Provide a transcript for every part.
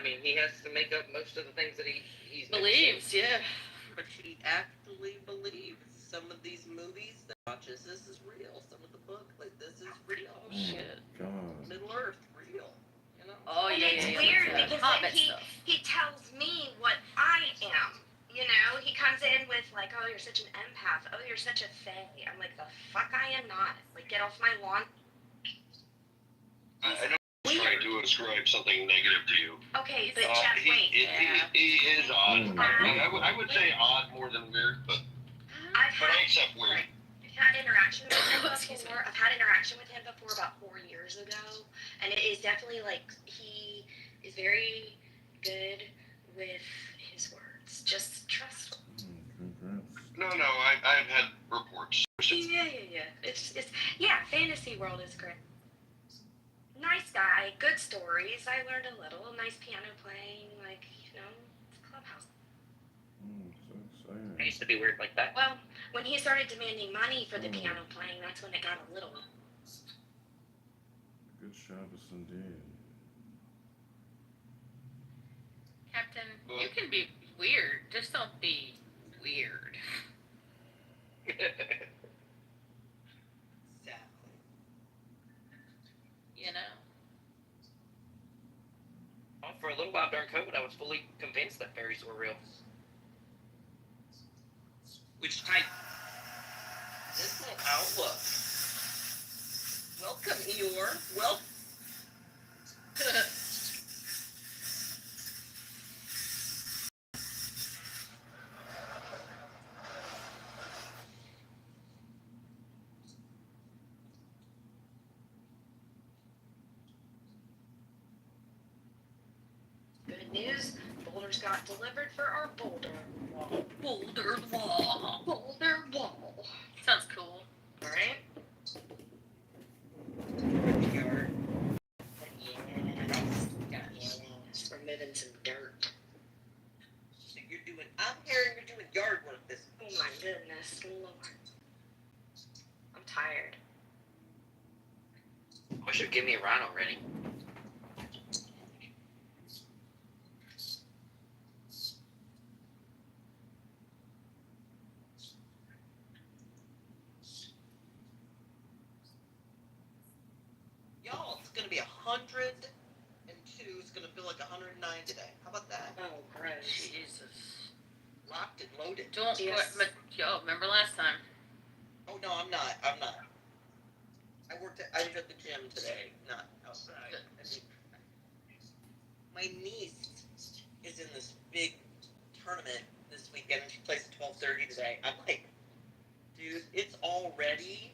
mean, he has to make up most of the things that he's believes. Yeah. But he actually believes some of these movies that watches. This is real. Some of the book, like this is real. Oh Shit. my God. Middle Earth, real. You know. Oh And yeah, it's yeah, weird yeah. because Hobbit then stuff. he tells me what I am. You know, he comes in with like, oh, you're such an empath. Oh, you're such a fae. I'm like, the fuck I am not. Like, get off my lawn. I know he's trying to ascribe something negative to you. Okay, but Jeff, wait. He is odd. I would say odd more than weird, but I I accept weird. I've had interaction with him before. I've had interaction with him before about 4 years ago, and it is definitely like he is very good with his words. Just trust him. Congrats. No, I've had reports. Yeah. It's yeah. Fantasy world is great. Nice guy, good stories. I learned a little. Nice piano playing, like it's a clubhouse. So I exciting. used to be weird like that. Well, when he started demanding money for the piano playing, that's when it got a little. Good Shabbos indeed. Captain, you can be weird. Just don't be weird. Exactly. You know. Well, for a little while during COVID, I was fully convinced that fairies were real. Which I Dismal outlook. Welcome, Eeyore. Welcome. Good news, boulders got delivered for our boulder wall. Boulder Wall. Boulder wall. Sounds cool. All right. Yard. Yes, we're moving some dirt. So I'm hearing you're doing yard work this Oh my goodness, Lord. I'm tired. I should give me a ride already. Y'all, it's gonna be 102. It's gonna feel like 109 today. How about that? Oh, gross. Jesus. Locked and loaded. Don't. Yes. Yo, remember last time? Oh no, I'm not. I worked at the gym today, not outside. My niece is in this big tournament this weekend, and she plays at 12:30 today. I'm like, dude, it's already.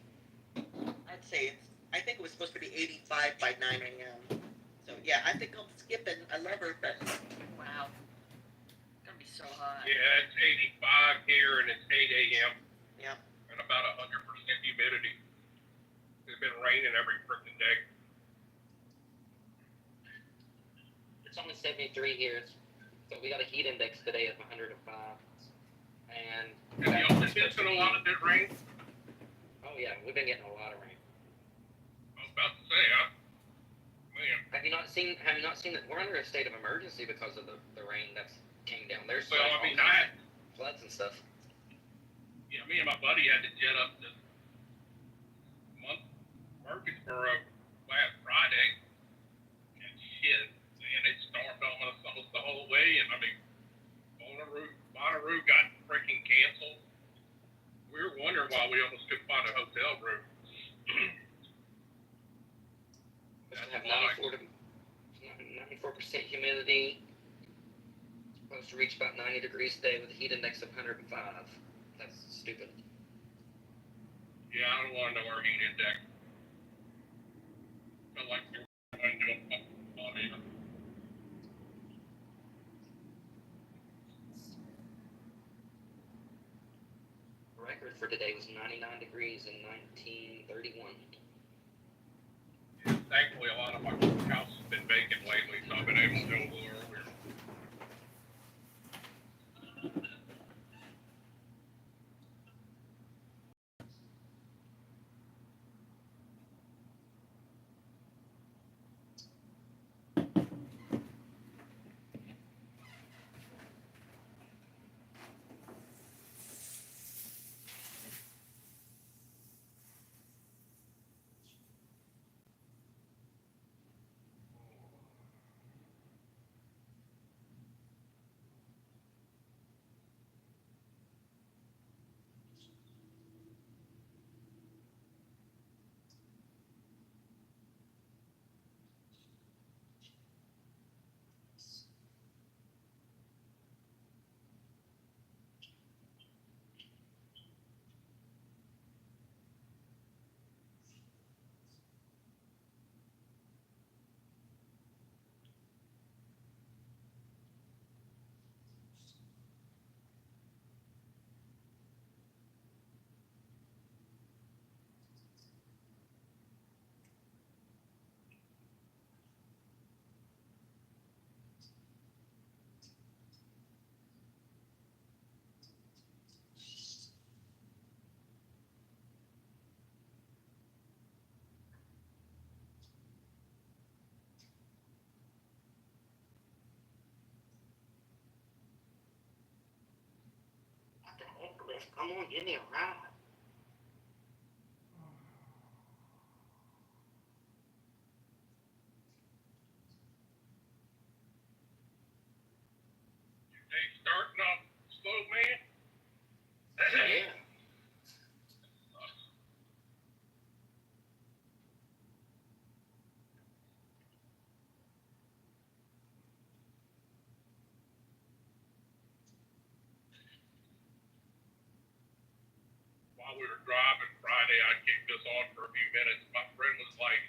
I think it was supposed to be 85 by 9 a.m. So yeah, I think I'm skipping. I love her, but Wow. It's gonna be so hot. Yeah, it's 85 here and it's 8 a.m. Yeah. And about 100% humidity. It's been raining every freaking day. It's only 73 here, so we got a heat index today of 105. And Have y'all been getting a lot of that rain? oh yeah, we've been getting a lot of rain. I was about to say, man. Have you not seen that we're under a state of emergency because of the rain that's came down? There's Well, I mean, floods and stuff. yeah, me and my buddy had to jet up to Murfreesboro last Friday, and shit, man, it stormed on us almost the whole way, and I mean, Bonnaroo got freaking canceled. We were wondering why we almost couldn't find a hotel room. We have 94% humidity. Supposed to reach about 90 degrees today with a heat index of 105. That's stupid. Yeah, I don't want to know our heat index. Feel like we're going to do a lot even. Record for today was 99 degrees in 1931. Yeah, thankfully, a lot of my house has been vacant lately, so I've been able to go a little earlier. Come on, give me a ride. They starting off slow, man. Yeah. While we were driving Friday, I kicked this on for a few minutes. My friend was like,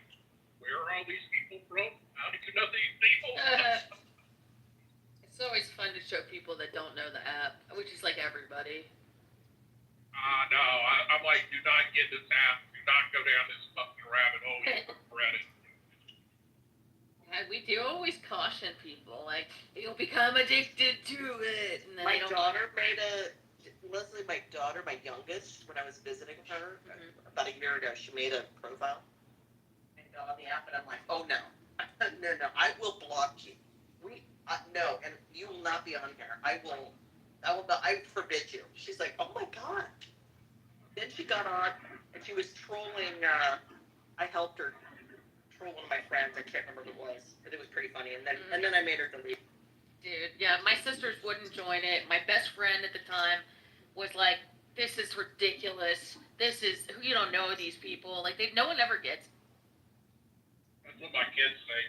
"Where are all these people from? How do you know these people?" It's always fun to show people that don't know the app, which is like everybody. No, I'm like, do not get this app. Do not go down this fucking rabbit hole. You regret it. And we do always caution people, like, you'll become addicted to it. And then My they don't. daughter made Leslie, my daughter, my youngest, when I was visiting her about a year ago, she made a profile and got on the app, and I'm like, oh no, no, I will block you. No, and you will not be on here. I will not, I forbid you. She's like, oh my God. Then she got on, and she was trolling, I helped her troll one of my friends, I can't remember who it was, but it was pretty funny, and then I made her delete. Dude, yeah, my sisters wouldn't join it. My best friend at the time was like, this is ridiculous. This is, you don't know these people. Like, no one ever gets. That's what my kids say.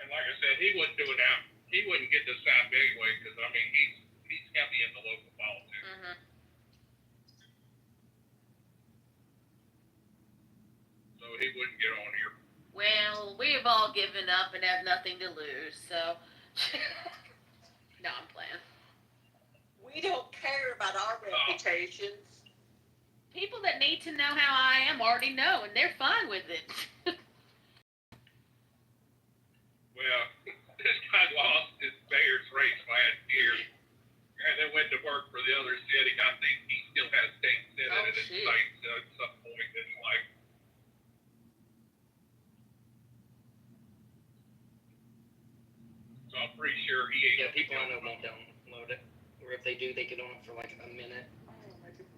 And like I said, he wouldn't do it out. He wouldn't get this app anyway, because I mean, he's heavy in the local politics. Mm-hmm. So he wouldn't get on here. Well, we've all given up and have nothing to lose, so. No, I'm playing. We don't care about our reputations. People that need to know how I am already know, and they're fine with it. Well, this guy lost his mayor's race last year, and then went to work for the other city. I think he still has state senate in his shit. sights at some point in his life. So I'm pretty sure he ain't. Yeah, people I know won't download it. Or if they do, they get on it for like a minute,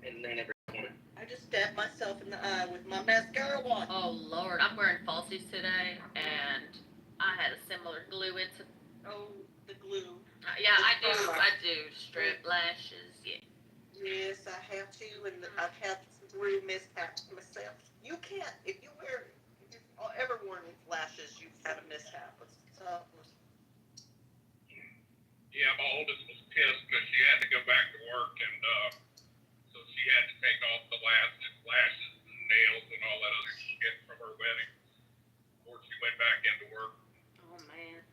and they never want it. I just stabbed myself in the eye with my mascara wand. Oh, Lord. I'm wearing falsies today, and I had a similar glue incident. Oh, the glue. Yeah, I do. Strip lashes, yeah. Yes, I have to, and I've had some real mishaps myself. You can't, if you've ever worn lashes, you've had a mishap. So, Yeah, my oldest was pissed because she had to go back to work, and so she had to take off the lashes and nails and all that other shit from her wedding before she went back into work. Oh, man.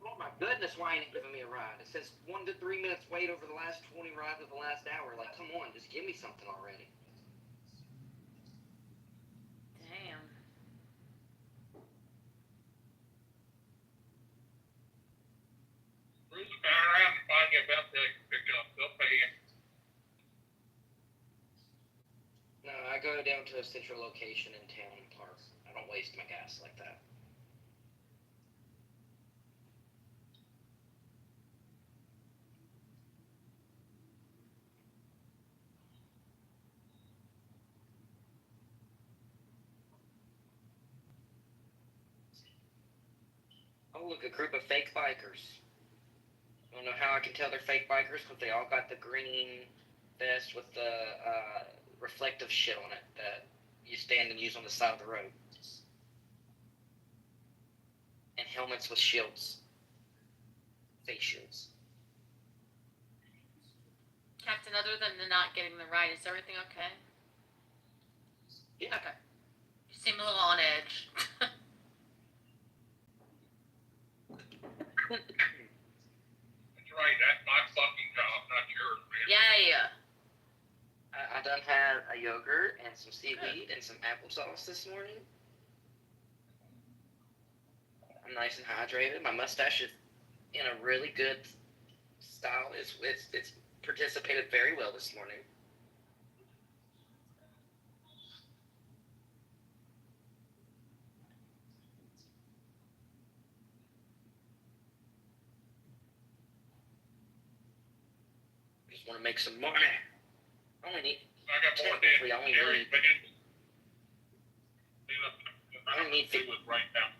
Oh my goodness, why ain't it giving me a ride? It says 1 to 3 minutes wait over the last 20 rides of the last hour. Like, come on, just give me something already. Damn. Cruise the power around and find you a best they can pick up. They'll pay you. No, I go down to a central location in town and park. I don't waste my gas like that. Oh, look, a group of fake bikers. I don't know how I can tell they're fake bikers, but they all got the green vest with the reflective shit on it that you stand and use on the side of the road. And helmets with shields. Face shields. Captain, other than the not getting the ride, is everything okay? Yeah. Okay. You seem a little on edge. That's right. That's my fucking job, not yours, man. Yeah. I done had a yogurt and some seaweed and some applesauce this morning. I'm nice and hydrated. My mustache is in a really good style. It's participated very well this morning. want to make some money. I only need I got more than technically I only Jerry need fans. I don't need He was right now.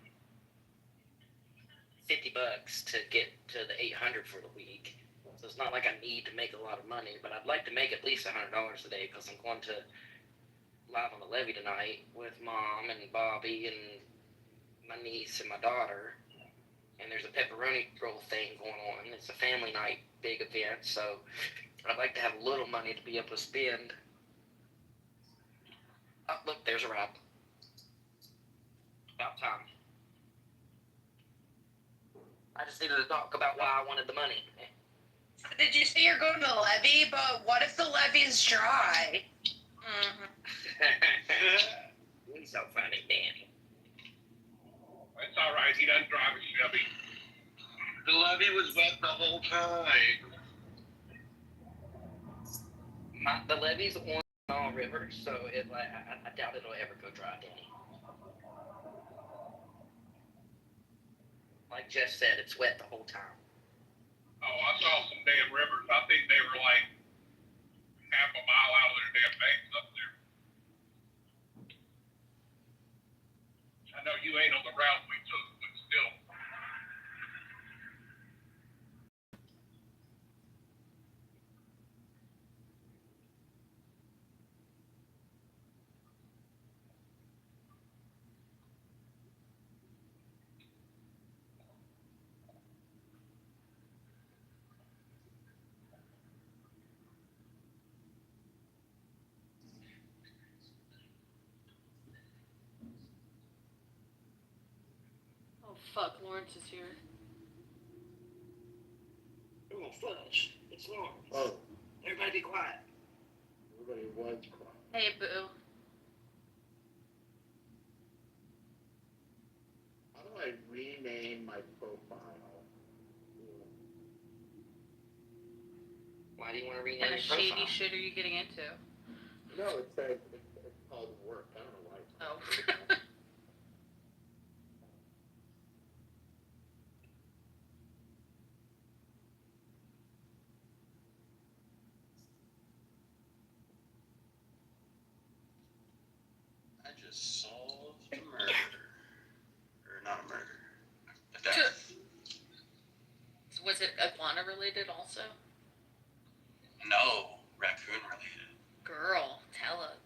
$50 to get to the 800 for the week. So it's not like I need to make a lot of money, but I'd like to make at least $100 a day because I'm going to live on the levee tonight with Mom and Bobby and my niece and my daughter. And there's a pepperoni roll thing going on. It's a family night big event, so I'd like to have a little money to be able to spend. Oh, look, there's a wrap. About time. I just needed to talk about why I wanted the money. Did you say you're going to the levee? But what if the levee's dry? He's so funny, Danny. That's all right. He doesn't drive a Chevy. The levee was wet the whole time. The levee's on All River, so I doubt it'll ever go dry, Danny. Like Jeff said, it's wet the whole time. Oh, I saw some damn rivers. I think they were like half a mile out of their damn banks up there. I know you ain't on the route we took, but still. Oh fuck, Lawrence is here. Oh, fudge. It's Lawrence. Oh, Everybody be quiet. everybody was quiet. Hey, boo. How do I rename my profile? Why do you want to What rename kind of your shady profile? shit are you getting into? No, it says it's called work. I don't know why. It's Oh. called work. I just solved a murder. Or not a murder. A death. Was it iguana related also? No, raccoon related. Girl, tell it.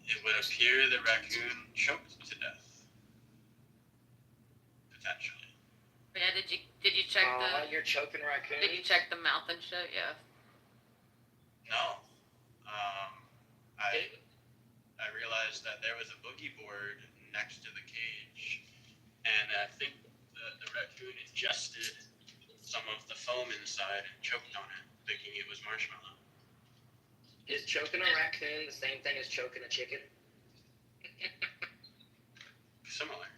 It would appear the raccoon choked to death. Potentially. Yeah, did you check You're choking raccoons? did you check the mouth and shit? Yeah. No. I realized that there was a boogie board next to the cage, and I think the raccoon ingested some of the foam inside and choked on it, thinking it was marshmallow. Is choking a raccoon the same thing as choking a chicken? Similar.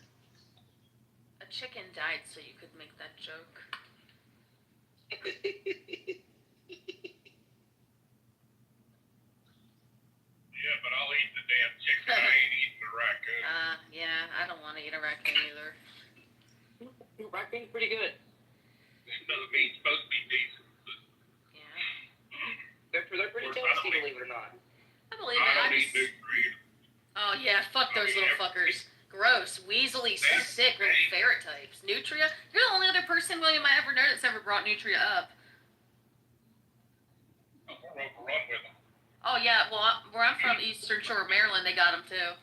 A chicken died so you could make that joke. Yeah, but I'll eat the damn chicken. I ain't eating the raccoon. Yeah, I don't want to eat a raccoon either. Raccoon's pretty good. The meat's supposed to be decent, but Yeah. They're pretty Of course, I tasty, don't believe it or not. I believe I it. don't eat nutrient. Oh yeah, fuck those little fuckers. Gross. Weaselly, sick little ferret types. Nutria? You're the only other person, William, I ever know that's ever brought Nutria up. I'm gonna run with them. Oh yeah, well, where I'm from, Eastern Shore, Maryland, they got them too.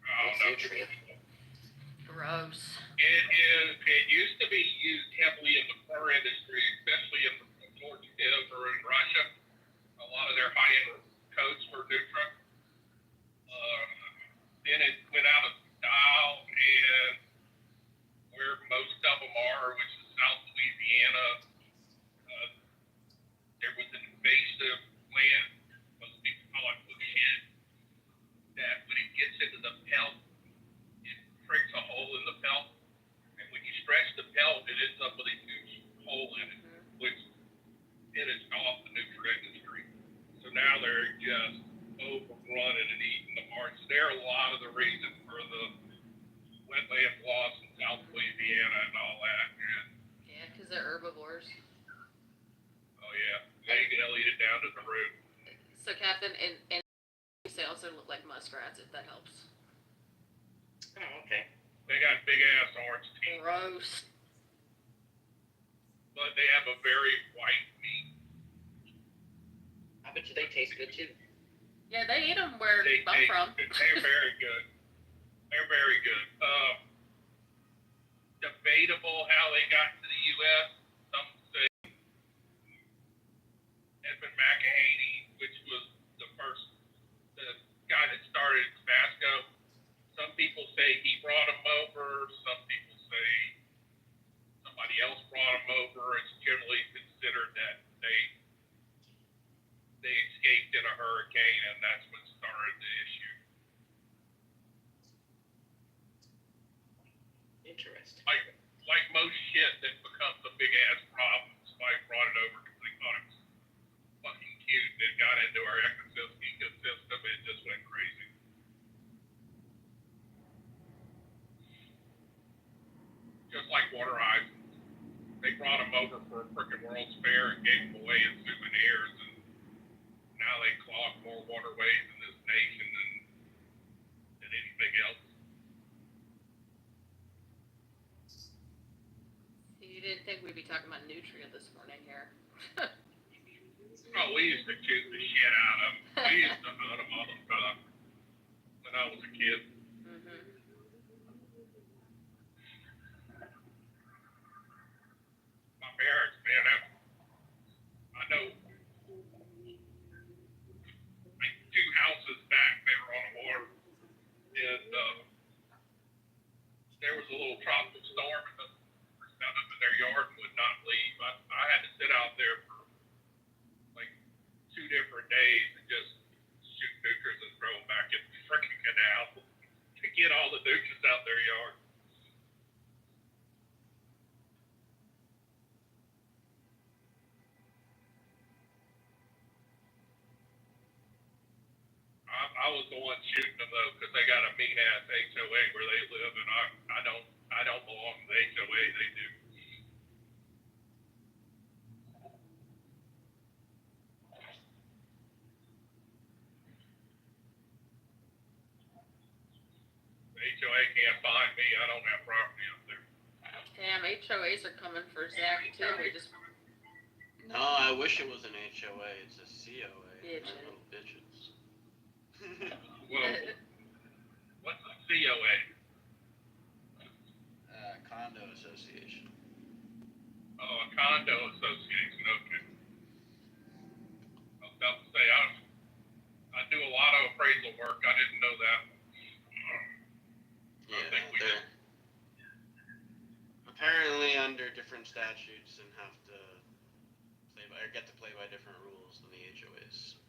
What's No. nutrient? Gross. It used to be used heavily in the fur industry, especially in the Georgia or in Russia. A lot of their high-end coats were Nutra. Then it went out of style, and where most of them are, which is South Louisiana, there was an invasive plant, supposed to be called shit, that when it gets into the pelt, it pricks a hole in the pelt, and when you stretch the pelt, it ends up with a huge hole in it, which finished off the nutrient industry. So now they're just overrunning and eating the hearts. They're a lot of the reason for the wetland loss in South Louisiana and all that. Because they're herbivores. Oh yeah, they'll eat it down to the root. So, Captain, and they also look like muskrats, if that helps. Oh, okay. They got big ass orange teeth, Gross. but they have a very white meat. I bet you they taste good too. Yeah, they eat them where I'm from. They're very good. They're very good. Debatable how they got to the U.S. Some say Edmund McEnany, which was the guy that started Tabasco. Some people say he brought them over. Some people say somebody else brought them over. It's generally considered that they escaped in a hurricane, and that's what started the issue. Interesting. Like most shit that becomes a big ass problem, somebody brought it over because they thought it was fucking cute, and it got into our ecosystem, and it just went crazy. Just like water eyes. They brought them over for a frickin' World's Fair and gave them away as souvenirs, and now they clog more waterways in this nation than anything else. You didn't think we'd be talking about nutria this morning here. Oh, we used to shoot the shit out of them. We used to hunt them all the time when I was a kid. Mm-hmm. My parents, man, I know, like 2 houses back, they were on the water, and there was a little tropical storm, and the down up in their yard and would not leave. I had to sit out there for like 2 different days and just shoot nutrias and throw them back in the freaking canal to get all the nutrias out their yard. I was the one shooting them though, because they got a mean ass HOA where they live, and I don't belong to the HOA. They do. The HOA can't find me. I don't have property up there. Damn, HOAs are coming for Zach too. We just No, I wish it was an HOA. It's a COA. They're Bitchin'. little bitches. Well, what's a COA? Condo association. Oh, a condo association. Okay. I was about to say I do a lot of appraisal work. I didn't know that. I Yeah, think we they're apparently under different statutes and have to get to play by different rules than the HOAs.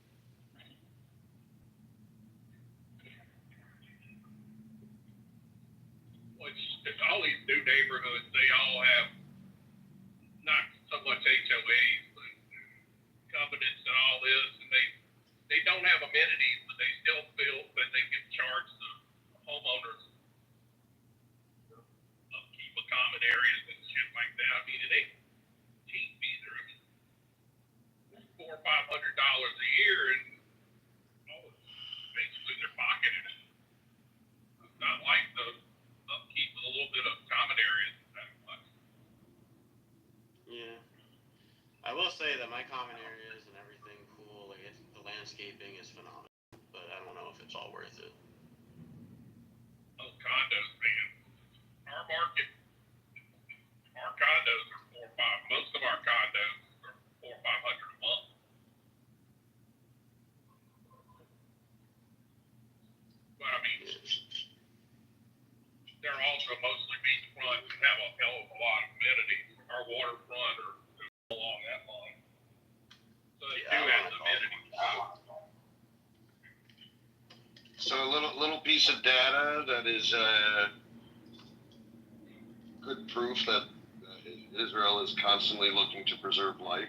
Which all these new neighborhoods, they all have not so much HOAs, but covenants and all this, and they don't have amenities, but they still feel that they can charge the homeowners for upkeep of common areas and shit like that. I mean, it ain't cheap either. I mean, $400 or $500 a year, and basically they're pocketing it. It's not like the upkeep of a little bit of common areas that much. Yeah. I will say that my common areas and everything cool, like the landscaping is phenomenal, but I don't know if it's all worth it. Those condos, man. Our market, our condos are 4 or 5. Most of our condos are 400 or 500 a month. But I mean, they're also mostly beachfront and have a hell of a lot of amenities. Our waterfront are along that line, so they do have amenities. So a little piece of data that is good proof that Israel is constantly looking to preserve life.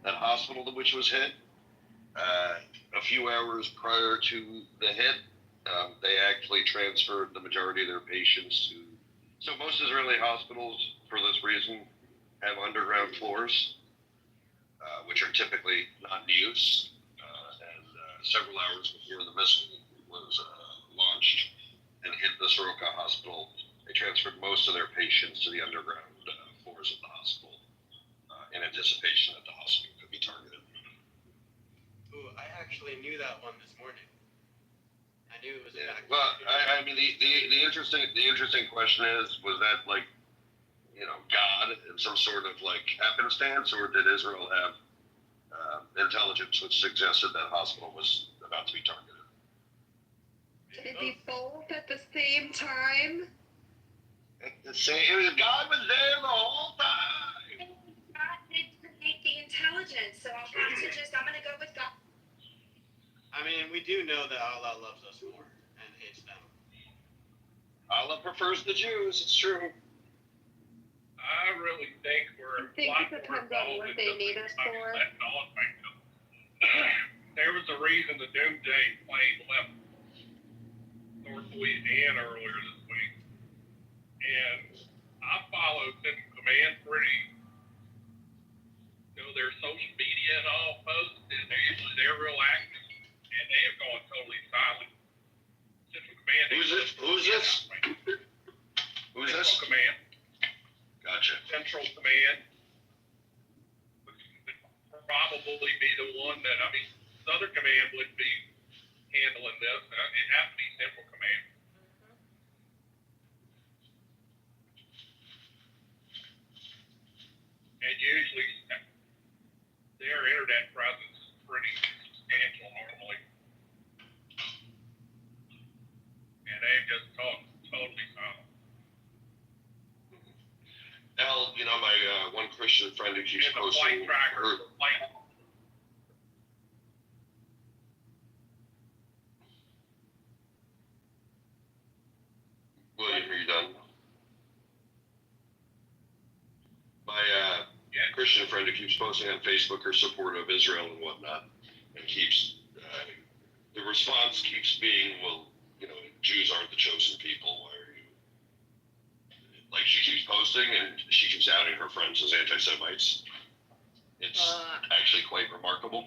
That hospital to which was hit, a few hours prior to the hit, they actually transferred the majority of their patients to. So most Israeli hospitals, for this reason, have underground floors, which are typically not in use. And several hours before the missile was launched and hit the Soroka Hospital, they transferred most of their patients to the underground floors of the hospital in anticipation that the hospital could be targeted. Ooh, I actually knew that one this morning. I knew it was Yeah. a Well, I mean, the interesting question is, was that like, God in some sort of like happenstance, or did Israel have intelligence which suggested that hospital was about to be targeted? Can it be both at the same time? God was there the whole time. God did create the intelligence, so I'll have to I'm gonna go with God. I mean, we do know that Allah loves us more and hates them. Allah prefers the Jews. It's true. I really think we're I think a lot it more depends on involved what in they this need than us I mean, for. letting all it make them. There was a reason the Doomsday plane left North Louisiana earlier this week. And I follow Central Command pretty, their social media and all posts, and they're real active, and they have gone totally silent. Central Command. Who's this? Central Command. Gotcha. Central Command. Which would probably be the one that, Southern Command would be handling this. It has to be Central Command. And usually their internet presence is pretty substantial normally. And they've just totally silent. Al, my one Christian friend who keeps And the posting flight trackers, her. William, are you done? My Christian friend who keeps posting on Facebook her support of Israel and whatnot, and keeps the response keeps being, well, Jews aren't the chosen people. Why are you? Like, she keeps posting and she keeps outing her friends as anti-Semites. It's actually quite remarkable.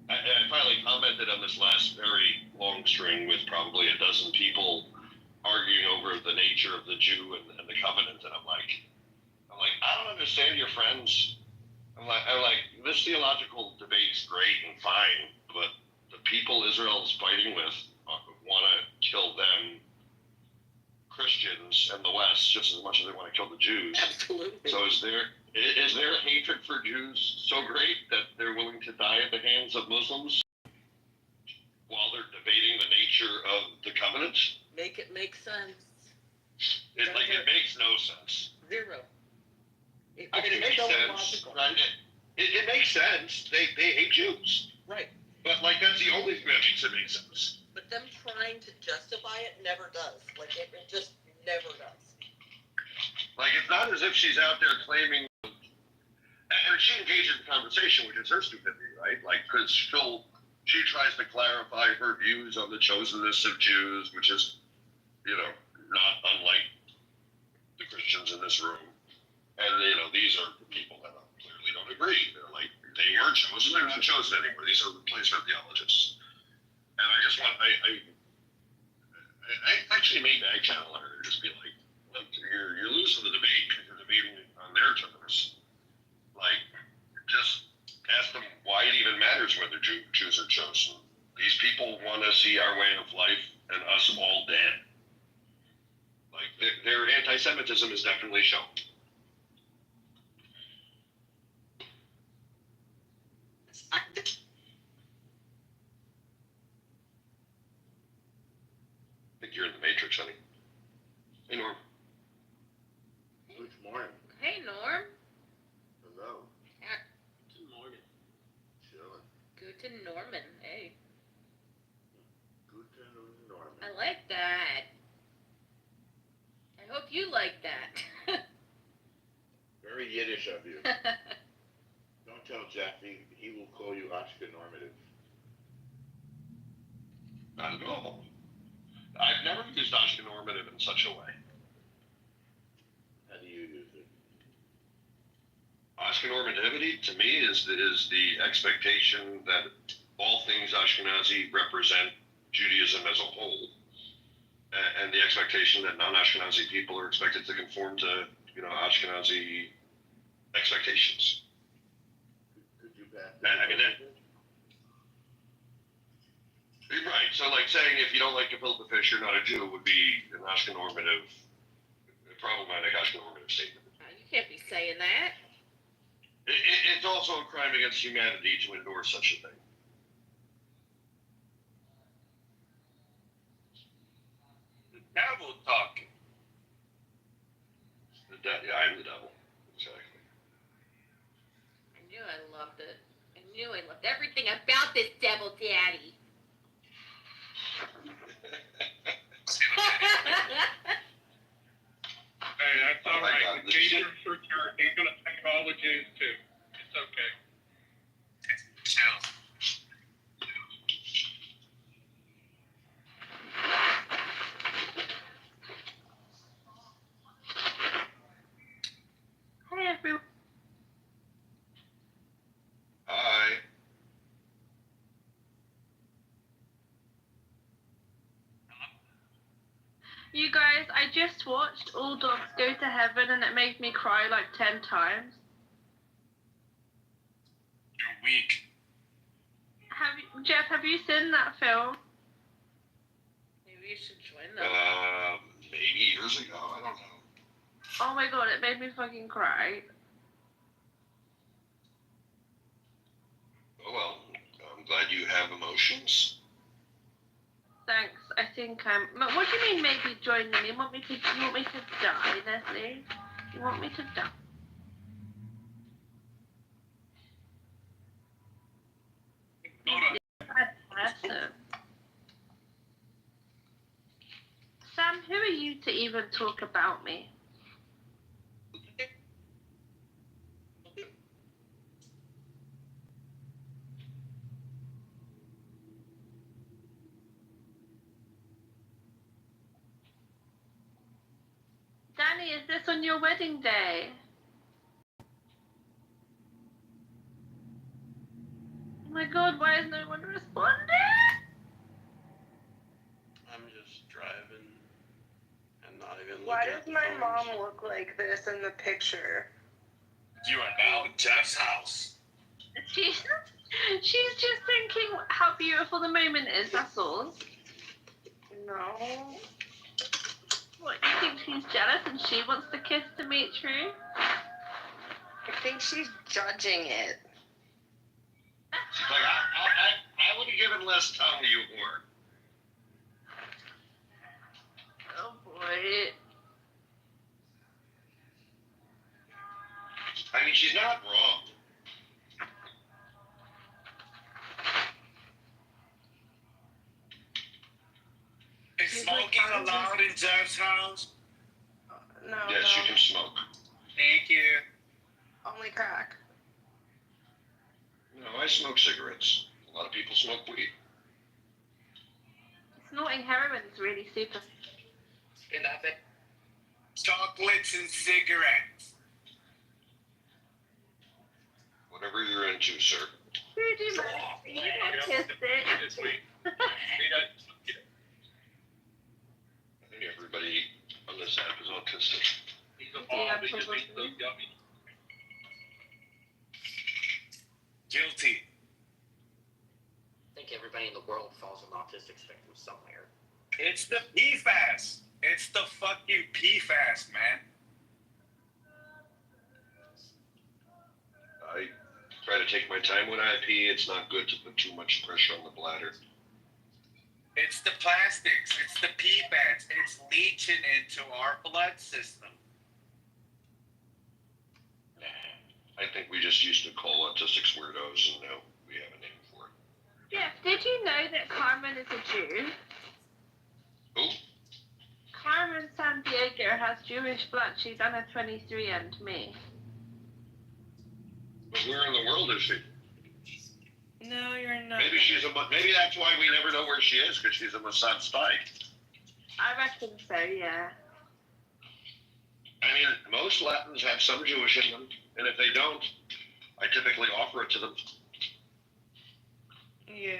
I finally commented on this last very long string with probably a dozen people arguing over the nature of the Jew and the covenant, and I'm like, I don't understand your friends. I'm like, this theological debate's great and fine, but the people Israel is fighting with want to kill them, Christians and the West, just as much as they want to kill the Jews. Absolutely. So is their hatred for Jews so great that they're willing to die at the hands of Muslims while they're debating the nature of the covenant? Make it make sense. It makes no sense. Zero. It makes so sense, illogical. right? It makes sense. They hate Jews. Right. But, that's the only thing that makes it make sense. But them trying to justify it never does. It just never does. It's not as if she's out there claiming, and she engages in conversation, which is her stupidity, right? Because she tries to clarify her views on the chosenness of Jews, which is, not unlike the Christians in this room. And, these are people that clearly don't agree. They're like, they weren't chosen, they're not chosen anymore. These are replacement theologists. And I just want, I actually made back channel her and just be like, look, you're losing the debate because you're debating on their terms. Just ask them why it even matters whether Jews are chosen. These people want to see our way of life and us all dead. Their anti-Semitism is definitely shown. I think you're in the Matrix, honey. Hey, Norm. Good morning. Hey, Norm. Hello. Good morning. Chilling. Good to Norman. Hey, Good to Norman. I like that. I hope you like that. Very Yiddish of you. Don't tell Jeffy. He will call you Ashka normative. Not at all. I've never used Ashkenormative in such a way. How do you use it? Ashkenormativity to me is the expectation that all things Ashkenazi represent Judaism as a whole, and the expectation that non-Ashkenazi people are expected to conform to, Ashkenazi expectations. Could you pass? I mean, right. So, like saying if you don't like gefilte fish, you're not a Jew would be an problematic Ashkenormative statement. You can't be saying that. It's also a crime against humanity to endorse such a thing. The devil talking. I'm the devil. Exactly. I knew I loved it. I knew I loved everything about this devil daddy. Hey, that's Oh all my right. God, When this Jesus returns, he's gonna save all the Jews too. It's okay. Chill. Hey everyone. Hi. You guys, I just watched All Dogs Go to Heaven and it made me cry like 10 times. You're weak. Jeff, have you seen that film? Maybe you should join them. Maybe years ago. I don't know. Oh my god, it made me fucking cry. Oh well. I'm glad you have emotions. Thanks. I think I'm. What do you mean maybe join them? You want me to die, Leslie? You want me to die? Bad person. Sam, who are you to even talk about me? Danny, is this on your wedding day? Oh my god, why is no one responding? I'm just driving and not even Why looking does at the my phones. mom look like this in the picture? You are now in Jeff's house. She's just thinking how beautiful the moment is, that's all. No. What, you think she's jealous and she wants to kiss Dimitri? I think she's judging it. Like I would have given less tongue to you more. Oh boy. I mean, she's not wrong. Is smoking allowed in Jeff's house? No. Yes, no. you can smoke. Thank you. Only crack. No, I smoke cigarettes. A lot of people smoke weed. Snorting heroin is really super. And I bet Chocolates and cigarettes. Whatever you're into, sir. Who do you mind? You don't kiss it. I think everybody on this app is autistic. He's a ball because he's so yummy. Guilty. I think everybody in the world falls on the autistic spectrum somewhere. It's the PFAS. It's the fucking PFAS, man. I try to take my time when I pee. It's not good to put too much pressure on the bladder. It's the plastics. It's the PFAS. It's leaching into our blood system. I think we just used to call autistics weirdos, and now we have a name for it. Jeff, did you know that Carmen is a Jew? Who? Carmen Sandiego has Jewish blood. She's Anna 23 and me. But where in the world is she? No, you're not. Maybe maybe that's why we never know where she is, because she's a Mossad spy. I reckon so, yeah. I mean, most Latins have some Jewish in them, and if they don't, I typically offer it to them. Yeah.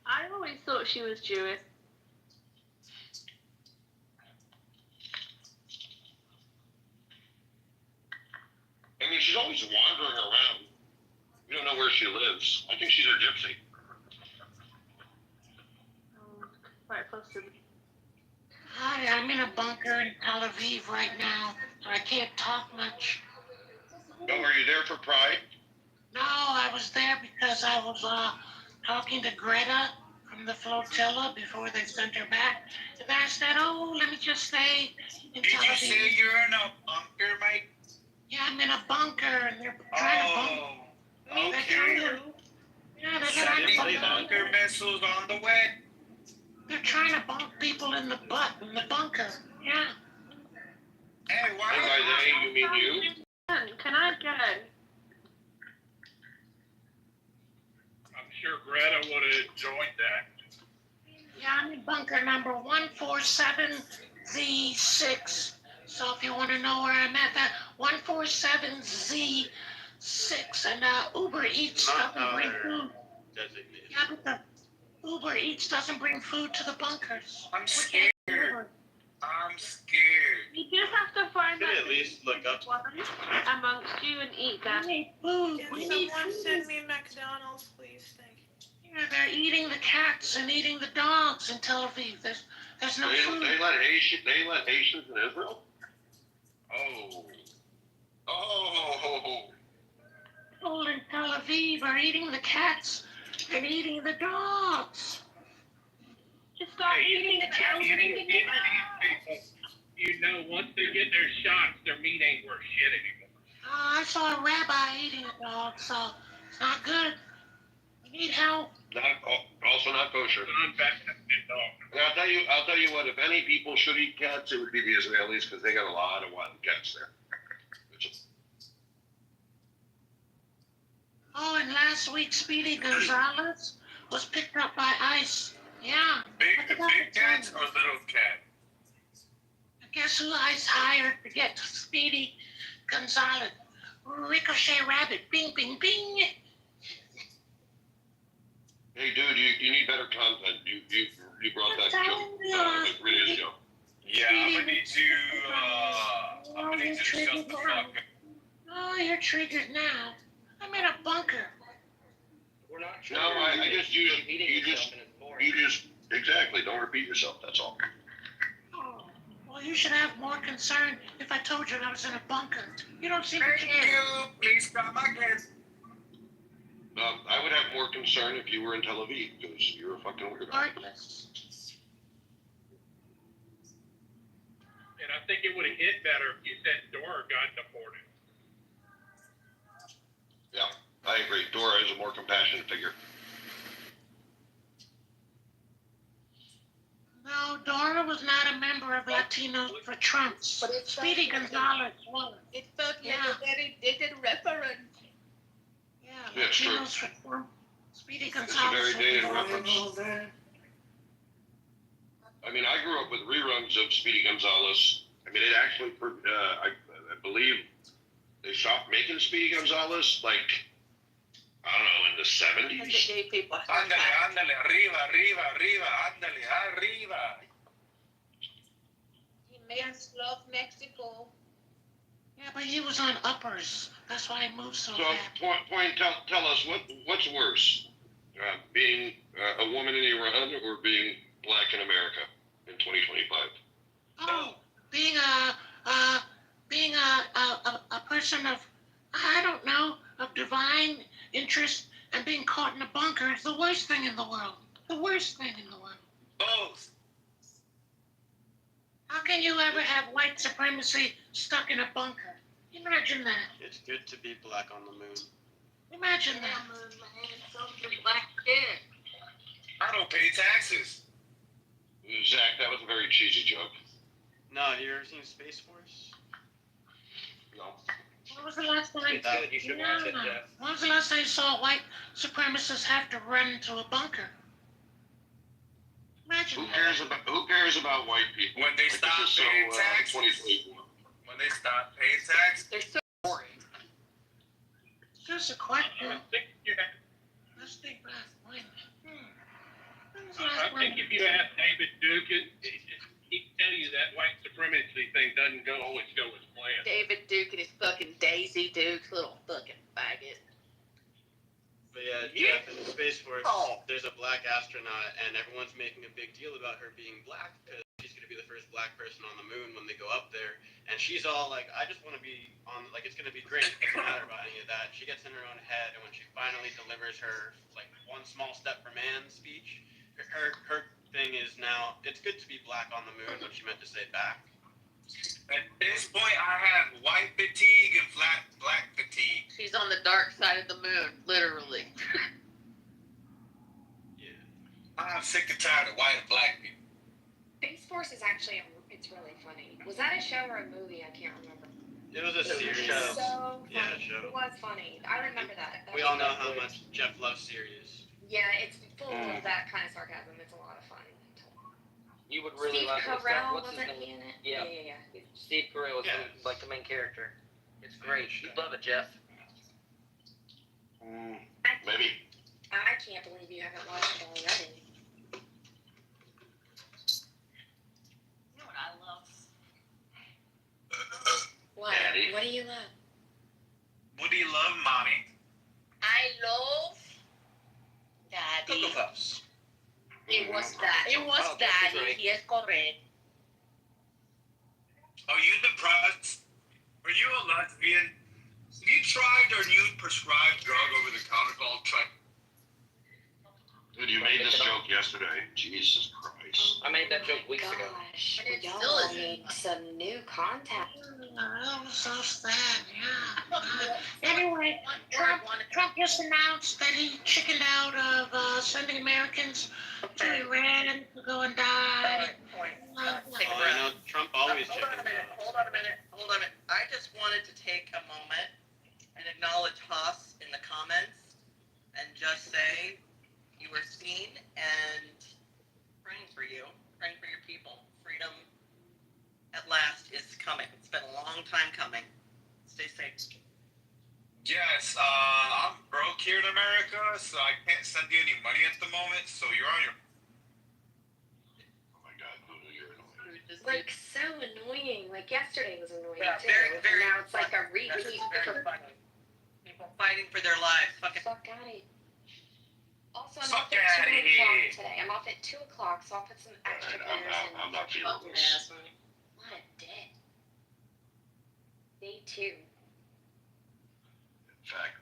I always thought she was Jewish. I mean, she's always wandering around. We don't know where she lives. I think she's a gypsy. Quite close to. Hi, I'm in a bunker in Tel Aviv right now, so I can't talk much. Oh, are you there for Pride? No, I was there because I was talking to Greta from the flotilla before they sent her back. And I said, oh, let me just stay in Tel Aviv. Did you say you're in a bunker, Mike? Yeah, I'm in a bunker, and they're trying to bunker. Oh, okay. Yeah, they're trying to Sending bunker missiles on the way. They're trying to bunk people in the butt in the bunker. Yeah. Hey, And by they, you mean you? Can I go? I'm sure Greta would have enjoyed that. Yeah, I'm in bunker number 147Z6. So if you want to know where I'm at, that 147Z6, and Uber Eats doesn't bring food. Designated. Yeah, but the Uber Eats doesn't bring food to the bunkers. I'm scared. I'm scared. You do have to find Could out at least look up. one amongst you and eat We that. need food. Can We need someone food. send me McDonald's, please? Thank you. Yeah, they're eating the cats and eating the dogs in Tel Aviv. There's no food. They let Haitians in Israel? Oh. Oh. People in Tel Aviv are eating the cats and eating the dogs. Just start eating the cows. You know, once they get their shots, their meat ain't worth shit anymore. I saw a rabbi eating a dog, so it's not good. We need help. Also not kosher. Unvaccinated dog. And I'll tell you what, if any people should eat cats, it would be the Israelis, because they got a lot of wild cats there. Oh, and last week, Speedy Gonzalez was picked up by ICE. Yeah. Big cats or little cat? Guess who ICE hired to get Speedy Gonzalez? Ricochet Rabbit. Bing, bing, bing. Hey, dude, you need better content. You brought that joke, the radio show. Yeah, I'm gonna need to shut the fuck up. Oh, you're triggered now. I'm in a bunker. We're not No, I just you repeating yourself just and it's boring. exactly don't repeat yourself. That's all. Oh, well, you should have more concern if I told you I was in a bunker. You don't seem to Thank care. you. Please stop my kids. I would have more concern if you were in Tel Aviv, because you're a fucking weirdo. Heartless. And I think it would have hit better if you said Dora got deported. Yeah, I agree. Dora is a more compassionate figure. No, Dora was not a member of Latinos for Trump. But it's Speedy Gonzalez was. It felt like Yeah. a very dated reference. Yeah, Yeah, it's true. Latinos for Trump. Speedy It's a Gonzalez. very dated was. reference. I mean, I grew up with reruns of Speedy Gonzalez. I mean, it actually, I believe they stopped making Speedy Gonzalez, like, I don't know, in the 70s. Gay people. Ándale, arriba, ándale, arriba. He makes love Mexico. Yeah, but he was on uppers. That's why he moved so So, fast. tell us, what's worse, being a woman in Iran or being black in America in 2025? Oh, being a person of, I don't know, of divine interest and being caught in a bunker is the worst thing in the world. The worst thing in the world. Both. How can you ever have white supremacy stuck in a bunker? Imagine that. It's good to be black on the moon. Imagine that. Black kid. I don't pay taxes. Zach, that was a very cheesy joke. No, you ever seen Space Force? No. When was the last time? It's good. You should watch it, Jeff. When was the last time you saw white supremacists have to run into a bunker? Who cares about white people? When they Like, stop this is paying so, taxes. 2021. When they stop paying tax, They're so boring. Just a question. I think you have, Let's think back. When was the I last think if you ask David Duke, he'd tell you that white supremacy thing doesn't always go as planned. David Duke and his fucking Daisy Duke, little fucking faggot. But yeah, Jeff, in the Space Force, there's a black astronaut, and everyone's making a big deal about her being black because she's going to be the first black person on the moon when they go up there. And she's all like, I just want to be on, like, it's going to be great. It doesn't matter about any of that. She gets in her own head, and when she finally delivers her, like, one small step for man speech, her thing is now, it's good to be black on the moon, but she meant to say back. at this point, I have white fatigue and black fatigue. She's on the dark side of the moon, literally. Yeah. I'm sick and tired of white and black people. Space Force is actually it's really funny. Was that a show or a movie? I can't remember. It was a series. So funny. Yeah, a show. It was funny. I remember that. We all know how much Jeff loves series. Yeah, it's full of that kind of sarcasm. It's a lot of fun. You would really Steve love this stuff. Carell, What's his wasn't name? he in it? Yeah. Yeah. Steve Carell is Yeah. like the main character. It's great. You'd love it, Jeff. Maybe. I can't believe you haven't watched it already. You know what I love? What? Daddy. What do you love? What do you love, mommy? I love Cocoa Daddy. Puffs. It was that. It was Oh, that's Daddy. right. Yes, correct. Are you depressed? Are you a lesbian? Have you tried our new prescribed drug over the counter called Dude, you made this joke yesterday. Jesus Christ. I made that joke weeks ago. Gosh, And it y'all still all isn't. need some new contact. That was so sad, yeah. Anyway, Trump just announced that he chickened out of sending Americans to Iran to go and die. Take a Oh, I breath. know Trump always Hold on a chickens minute, out. hold on a minute, hold on a minute. I just wanted to take a moment and acknowledge Haas in the comments and just say you were seen and praying for you, praying for your people. Freedom at last is coming. It's been a long time coming. Stay safe. Yes, I'm broke here in America, so I can't send you any money at the moment, so you're on your... Oh my God, Lulu, you're annoying. Like so annoying. Like yesterday was annoying Yeah, too. very, very and now it's like a That's repeat. very funny. People fighting for their lives. Fucking Fuck out of here. Also, I'm Fuck off at outta 2 o'clock here. today. I'm off at 2 o'clock, so I'll put some extra Alright, prayers in. I'm not feeling Fucking this. asshole. What a dick. Day 2. In fact.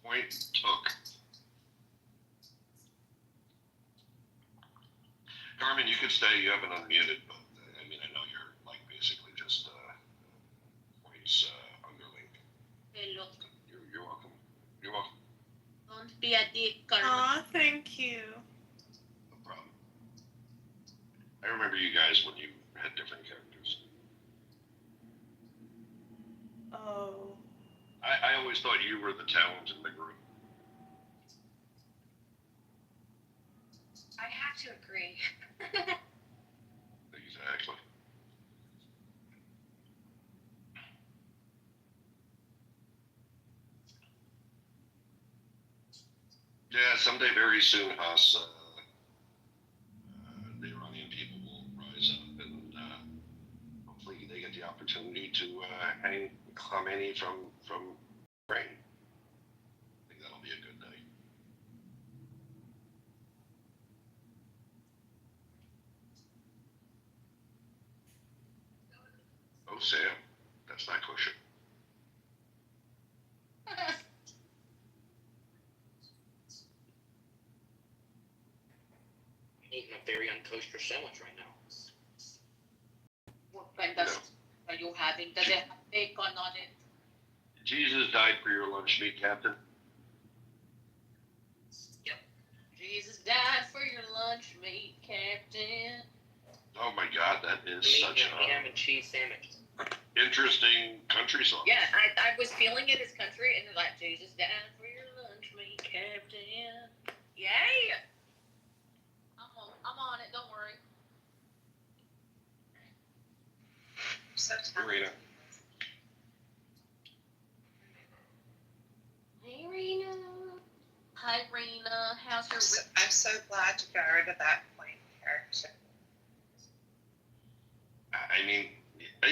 Point took. Carmen, you could stay. You haven't unmuted, but I mean, I know you're like basically just voice underling. Hello. You're welcome. You're welcome. Don't be a dick, Carmen. Aw, thank you. No problem. I remember you guys when you had different characters. Oh. I always thought you were the talent in the group. I have to agree. Exactly. Yeah, someday very soon, Haas, the Iranian people will rise up and hopefully they get the opportunity to hang Khamenei from Ukraine. I think that'll be a good day. Oh, Sam, that's not kosher. Eating a very unkosher sandwich right now. What kind of are you having? Does it have bacon on it? Jesus died for your lunch meat, Captain. Jesus died for your lunch meat, Captain. Oh my God, that is Meat such and ham and cheese sandwich. a interesting country song. Yeah, I was feeling it as country, and they're like, Jesus died for your lunch meat, Captain. Yay! I'm on it. Don't worry. So Marina. Hey, Rena. Hi, Rena. How's your? I'm so glad you got rid of that plain character. I mean,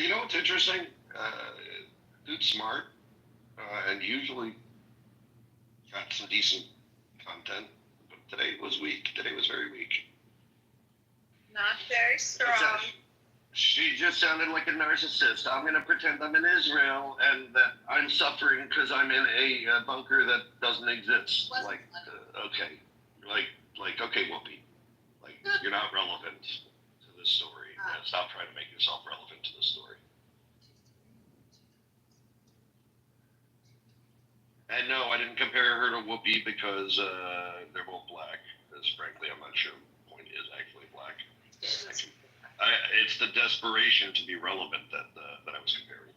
you know what's interesting? Dude's smart, and usually got some decent content. But today was weak. Today was very weak. Not very strong. She just sounded like a narcissist. I'm gonna pretend I'm in Israel and that I'm suffering because I'm in a bunker that doesn't exist. Like, okay, okay, Whoopi, like you're not relevant to this story. Stop trying to make yourself relevant to this story. And no, I didn't compare her to Whoopi because they're both black. Because frankly, I'm not sure Point is actually black. It's the desperation to be relevant that I was comparing.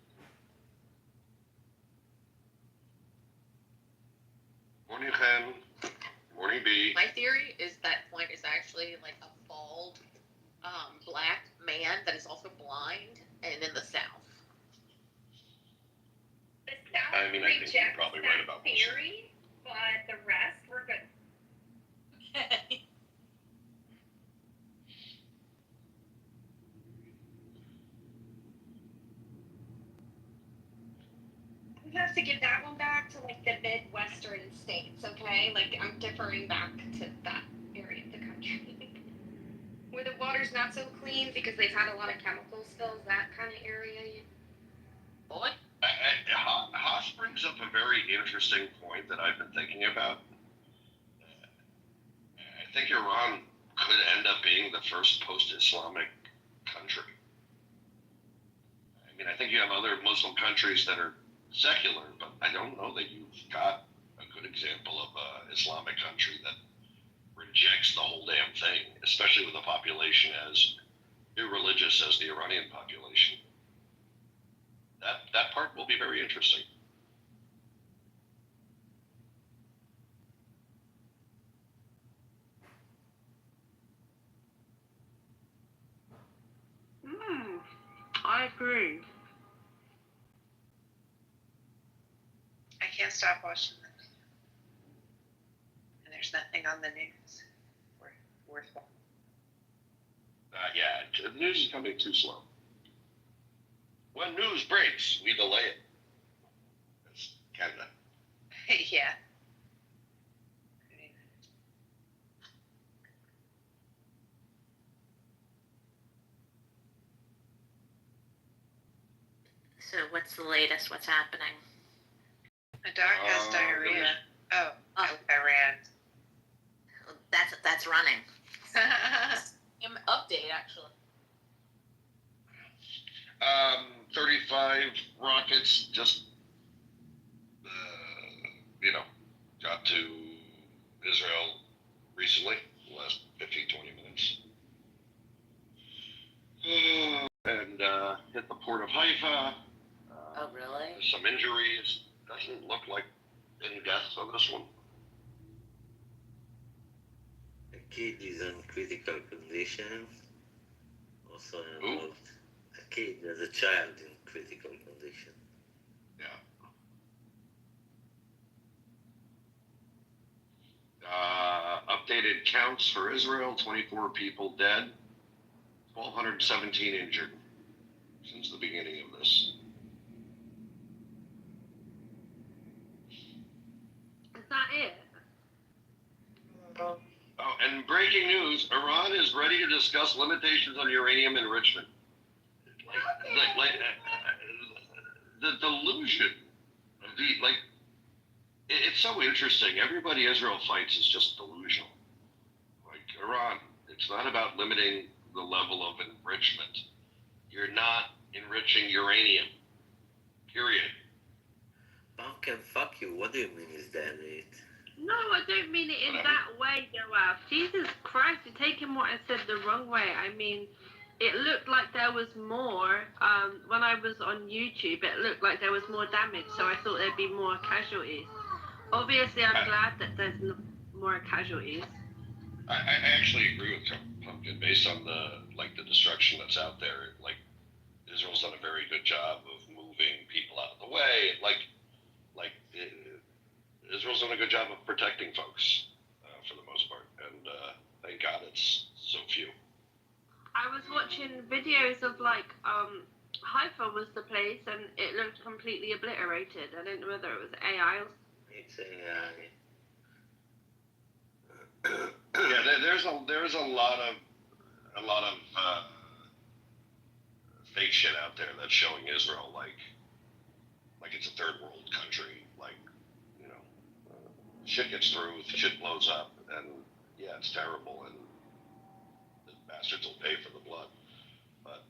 Morning, Chen. Morning, B. My theory is that Point is actually like a bald, black man that is also blind and in the South. The South I mean, I think you're probably right about most of it. theory, but the rest were good. Okay. We have to give that one back to like the Midwestern states, okay? Like I'm differing back to that area of the country. Where the water's not so clean because they've had a lot of chemical spills, that kind of area. Boy. Haas brings up a very interesting point that I've been thinking about. I think Iran could end up being the first post-Islamic country. I mean, I think you have other Muslim countries that are secular, but I don't know that you've got a good example of an Islamic country that rejects the whole damn thing, especially with a population as irreligious as the Iranian population. That part will be very interesting. I agree. I can't stop watching the news. And there's nothing on the news worthwhile. Yeah, the news is coming too slow. When news breaks, we delay it. That's Canada. Yeah. So what's the latest? What's happening? My dog has diarrhea. Oh, Iran. That's running. Update actually. 35 rockets just, got to Israel recently, the last 15, 20 minutes. And hit the port of Haifa. Oh, really? There's some injuries. Doesn't look like any deaths on this one. A kid is in critical condition. Also involved. A kid as a child in critical condition. Yeah. Updated counts for Israel: 24 people dead, 1,217 injured since the beginning of this. Is that it? Oh, and breaking news: Iran is ready to discuss limitations on uranium enrichment. The delusion of it's so interesting. Everybody Israel fights is just delusional. Like Iran, it's not about limiting the level of enrichment. You're not enriching uranium. Period. Punk and fuck you. What do you mean is that it? No, I don't mean it in that way, Joab. Jesus Christ, you're taking what I said the wrong way. I mean, it looked like there was more. When I was on YouTube, it looked like there was more damage, so I thought there'd be more casualties. Obviously, I'm glad that there's more casualties. I actually agree with Pumpkin based on the destruction that's out there. Like Israel's done a very good job of moving people out of the way. Israel's done a good job of protecting folks for the most part, and thank God it's so few. I was watching videos of Haifa was the place, and it looked completely obliterated. I didn't know whether it was AI. It's AI. Yeah, there's a lot of fake shit out there that's showing Israel like it's a third world country. Shit gets through, shit blows up, and yeah, it's terrible, and the bastards will pay for the blood. But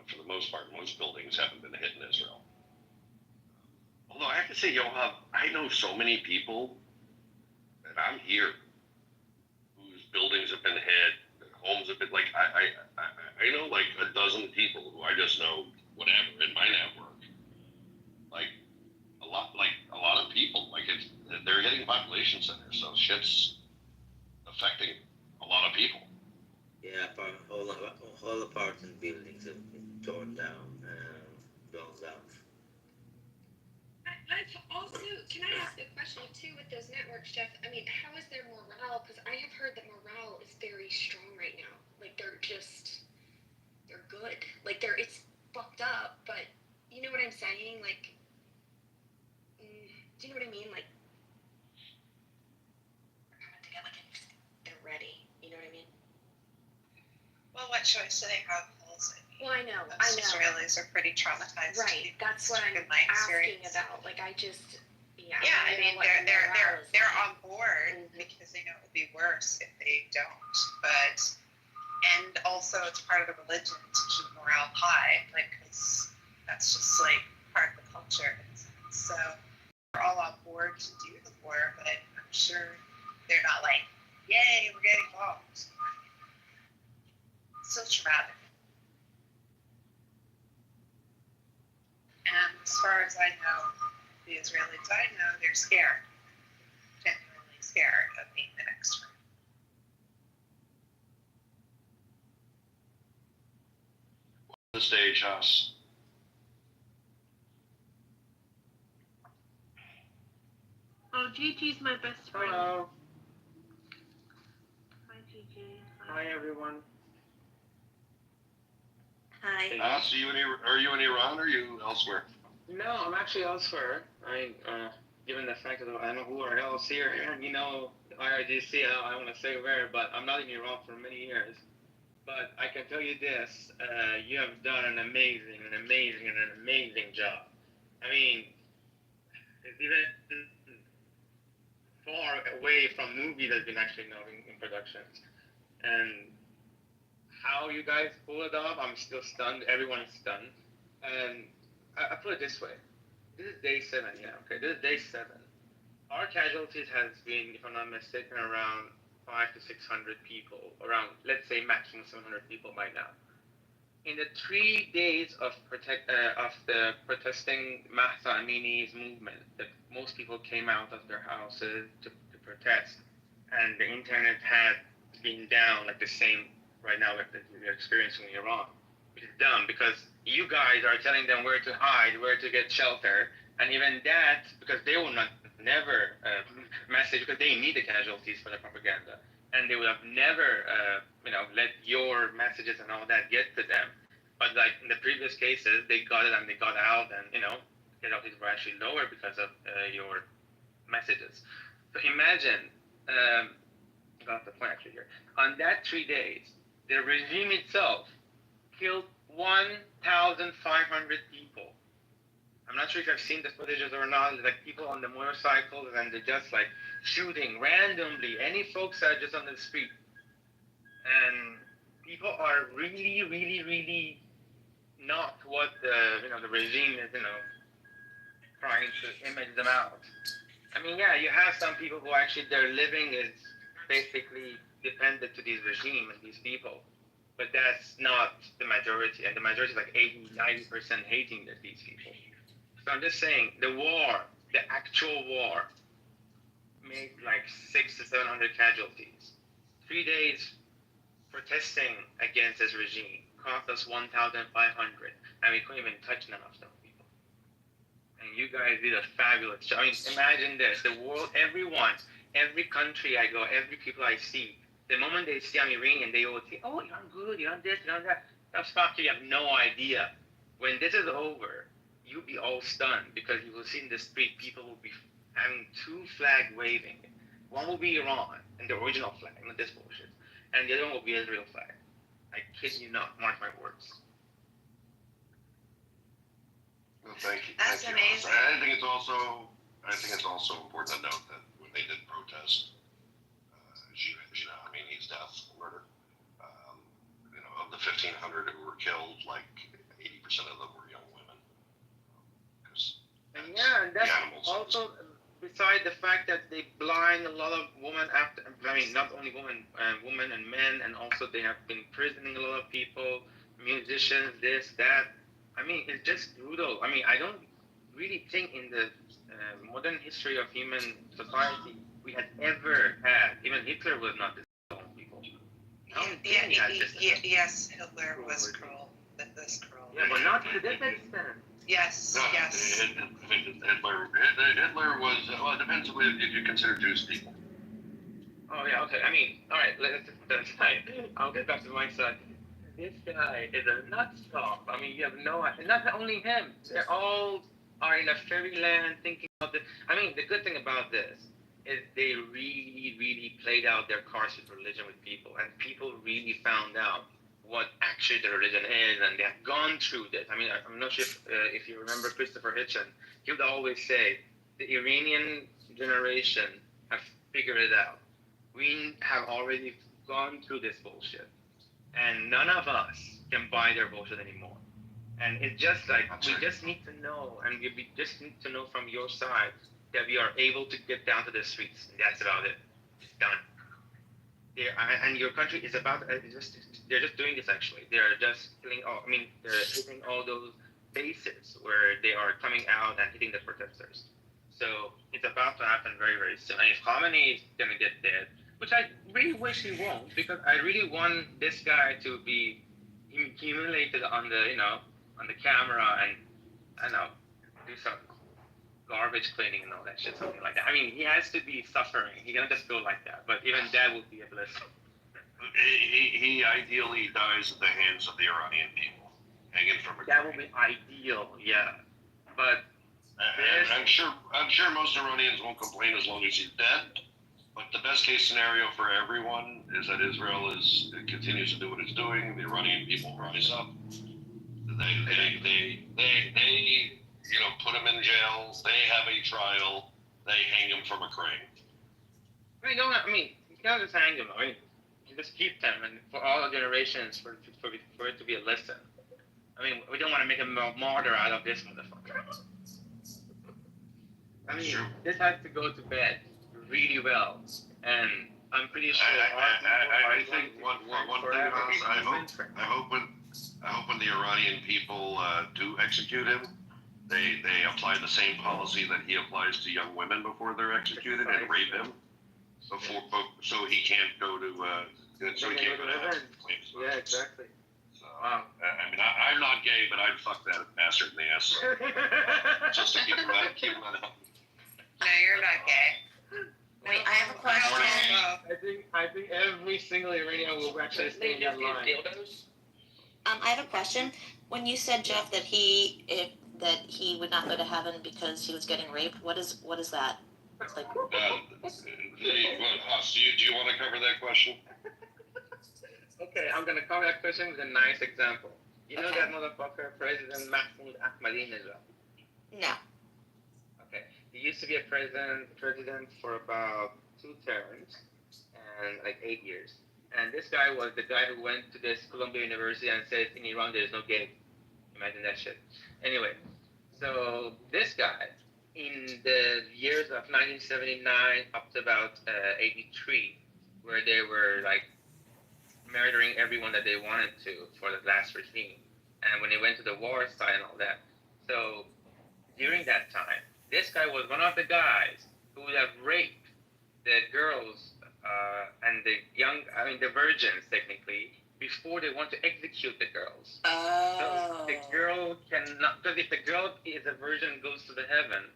for the most part, most buildings haven't been hit in Israel. Although I have to say, Yoav, I know so many people, and I'm here, whose buildings have been hit, their homes have been I know like a dozen people who I just know whatever in my network. A lot of people, they're hitting population centers, so shit's affecting a lot of people. Yeah, all apartment buildings have been torn down and blown up. I've also, can I ask a question too with those networks, Jeff? I mean, how is their morale? Because I have heard that morale is very strong right now. They're good. It's fucked up, but you know what I'm saying? Do you know what I mean? They're ready. You know what I mean? Well, what choice do they have? Well, I know. Most Israelis are pretty traumatized. Right. That's what I'm asking about. Yeah. Yeah, I mean, they're on board because they know it would be worse if they don't. And also it's part of the religion to keep morale high, because that's just part of the culture. So we're all on board to do the war, but I'm sure they're not yay, we're getting bombed. It's still traumatic. And as far as I know, the Israelis I know, they're scared, genuinely scared of being the next one. The stage, Haas. Oh, Gigi's my best friend. Hello. Hi, Gigi. Hi, everyone. Hi. Haas, are you in Iran or are you elsewhere? No, I'm actually elsewhere. Given the fact that I know who are else here, and IRGC, I want to say where, but I'm not in Iran for many years. But I can tell you this, you have done an amazing job. I mean, it's even far away from movies that's been actually now in productions. And how you guys pull it off, I'm still stunned. Everyone is stunned. And I put it this way. This is day 7, This is day 7. Our casualties has been, if I'm not mistaken, around 500 to 600 people. Around, let's say, maximum 700 people by now. In the 3 days of the protesting Mahsa Amini's movement, that most people came out of their houses to protest, and the internet had been down the same right now that we're experiencing in Iran, which is dumb because you guys are telling them where to hide, where to get shelter, and even that, because they will never message, because they need the casualties for the propaganda, and they would have never, let your messages and all that get to them. But in the previous cases, they got it and they got out, and casualties were actually lower because of your messages. So imagine, I got the point actually here. On that 3 days, the regime itself killed 1,500 people. I'm not sure if you've seen the footages or not. People on the motorcycles, and they're just shooting randomly. Any folks are just on the street, and people are really, really, really not what the regime is trying to image them out. I mean, yeah, you have some people who actually their living is basically dependent to these regime and these people, but that's not the majority, and the majority is 80-90% hating these people. So I'm just saying, the war, the actual war, made like 600 to 700 casualties. 3 days protesting against this regime cost us 1,500, and we couldn't even touch none of them people. And you guys did a fabulous job. I mean, imagine this: the world, everyone, every country I go, every people I see, the moment they see I'm Iranian, they all say, "Oh, you're good, you're this, you're that." That's fucking, you have no idea. When this is over, you'll be all stunned because you will see in the street people will be having 2 flags waving. One will be Iran and the original flag, not this bullshit, and the other one will be Israel flag. I kid you not, mark my words. Well, thank you. That's Thank you. amazing. I think it's also important to note that when they did protest, as you know, I mean, he's death, murder. Of the 1,500 who were killed, like 80% of them were young women. And that's also beside the fact that they blind a lot of women after. I mean, not only women and men, and also they have been imprisoning a lot of people, musicians, this, that. I mean, it's just brutal. I mean, I don't really think in the modern history of human society we had ever had. Even Hitler was not this people. Yes, Hitler was cruel. This cruel. Yeah, but not to this extent. Yes, No, yes. Hitler was, well, it depends on if you consider Jewish people. Oh, yeah, okay. I mean, all right, let's just put that aside. I'll get back to my side. This guy is a nutjob. I mean, you have no idea. Not only him. They all are in a fairyland thinking about this. I mean, the good thing about this is they really, really played out their cards with religion with people, and people really found out what actually the religion is, and they have gone through this. I mean, I'm not sure if you remember Christopher Hitchens. He would always say, the Iranian generation have figured it out. We have already gone through this bullshit, and none of us can buy their bullshit anymore. And it's just like, we just need to know, and we just need to know from your side that we are able to get down to the streets. That's about it. It's done. And your country is about, they're just doing this actually. They're just killing they're hitting all those bases where they are coming out and hitting the protesters. So it's about to happen very, very soon. And if Khamenei is going to get dead, which I really wish he won't, because I really want this guy to be humiliated on the, on the camera and, do some garbage cleaning and all that shit, something like that. I mean, he has to be suffering. He can't just go like that. But even that would be a blessing. He ideally dies at the hands of the Iranian people, hanging from a That would be ideal, yeah. But I'm sure most Iranians won't complain as long as he's dead. But the best case scenario for everyone is that Israel continues to do what it's doing. The Iranian people rise up. They put him in jail. They have a trial. They hang him from a crane. You can't just hang him. You just keep them, and for all the generations, for it to be a lesson. We don't want to make a martyr out of this motherfucker. This has to go to bed really well, and I'm pretty sure. I think one thing I hope when the Iranian people do execute him, they apply the same policy that he applies to young women before they're executed and rape him so he can't go to Yeah, exactly. So, wow. I'm not gay, but I'd fuck that bastard in the ass just to keep him out of hell. No, you're not gay. Wait, I have a question. I think every single Iranian will actually stay in that line. I have a question. When you said, Jeff, that he would not go to heaven because he was getting raped, what is that? It's like. Do you want to cover that question? Okay, I'm gonna cover that question with a nice example. You know that motherfucker, President Mahmoud Ahmadinejad? No. Okay, he used to be a president for about 2 terms and like 8 years. And this guy was the guy who went to this Columbia University and said in Iran there is no gay. Imagine that shit. Anyway, so this guy, in the years of 1979 up to about 83, where they were like murdering everyone that they wanted to for the last regime, and when they went to the war side and all that. So during that time, this guy was one of the guys who would have raped the girls and the virgins technically, before they want to execute the girls. Oh. So the girl cannot, because if the girl is a virgin, goes to heaven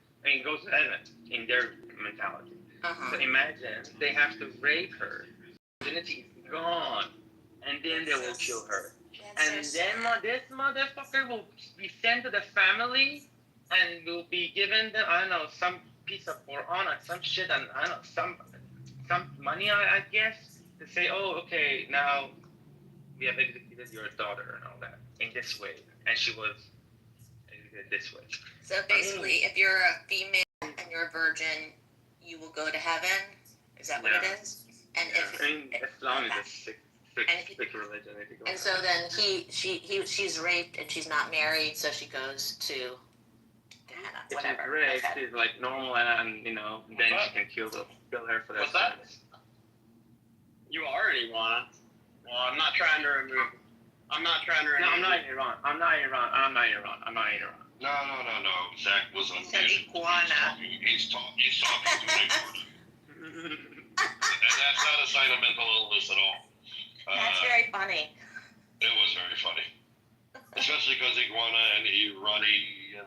in their mentality. So imagine they have to rape her. Virginity is gone, and then they will kill her. And then this motherfucker will be sent to the family and will be given them, I don't know, some piece of Quran or some shit, and I don't know, some money, I guess, to say, oh, okay, now we have executed your daughter and all that in this way, and she was executed this way. So basically, if you're a female and you're a virgin, you will go to heaven. Is that what it is? And if Islam is a sick religion. And so then she's raped and she's not married, so she goes to Gehenna, whatever. If she's raped, she's like normal, and then she can kill her for that. What's that? You already won. Well, I'm not trying to remove. No, I'm not in Iran. No. Zach was on Said iguana. He's talking to an iguana. And that's not a sign of mental illness at all. That's very funny. It was very funny. Especially because iguana and Irani and